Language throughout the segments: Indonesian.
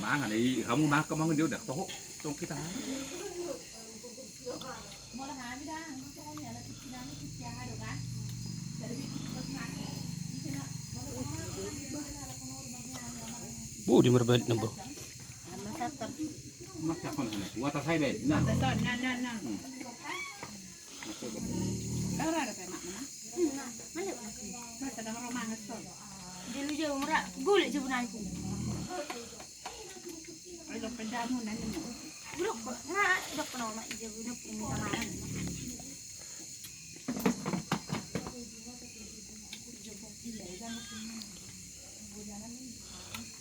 Mang ở đây không mang có mang điều đặc tốt trong cái tháng. Bu di merbalik na bro. Mak siapa nih? Gua tas saya deh. Nah. Dulu jauh merak, gulik sebenarnya. Kalau pendamu nanti Bulok nggak dok penoma ija bulok ini sama.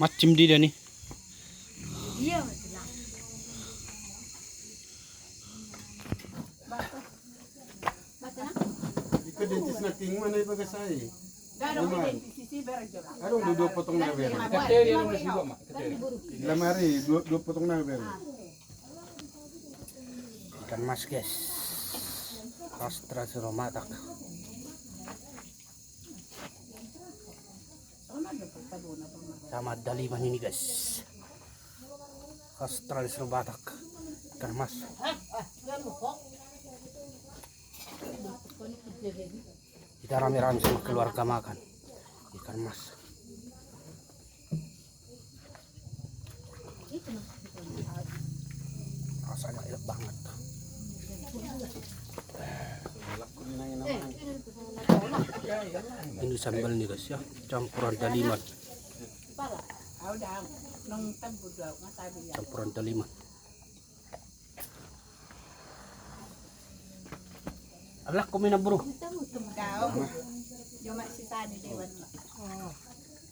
Macam dia nih. Iya betul. Batu. Batu nak? Ika dentis na ting mana iba kasai. Garo sisi berjor. Aduh dua potong na ber. Kateri yang masih gua mak. Lamari dua potong na ber. Ikan mas guys. Astra suromatak. Sama daliman ini guys. Astra suromatak. Ikan mas. Kita rame-rame sama keluarga makan ikan mas. Rasanya enak banget. Ini sambal nih guys ya, campuran daliman. Campuran daliman. Alak kumain na bro. Kau, cuma sisa di dewan. Oh,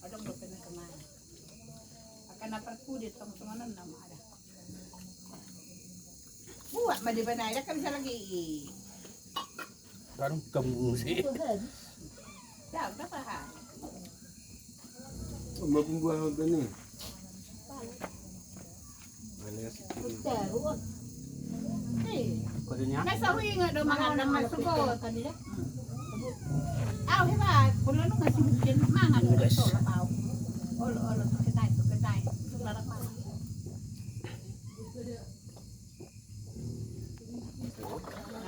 ada belum pernah kemana? Akan dapat kudit tong-tongan nama ada. Buat mah di mana ada kan bisa lagi. Garong gambung sih. Dah, berapa ha? Mabumbuah gani. Kodenya? Nasa hui nga daw mga naman sugot. Aw, hebat. Kung ano nga sinutin, mga nga Guys. ito. Olo, tukitay. Tuklarak pa.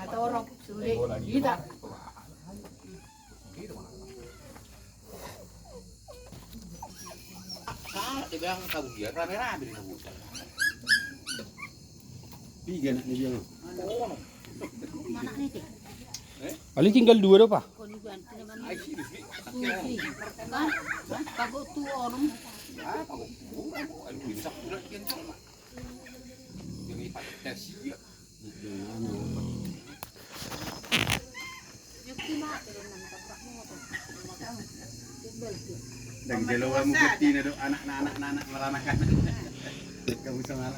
Natorok, suli. Gita. Di bilang tahu dia rame-rame di hutan. Tiga nak ni dia. Mana nih teh? Ali tinggal dua doh pak. Kau dibantu dengan Ai sih di susi. Kan? Pago tu orang. Aduh, bisa udah kian sama. Yang ini pakai tes ya. Yukti mak turun nama kaprak motor. Dan jelo kamu bukti na do anak meranakan. Kamu sama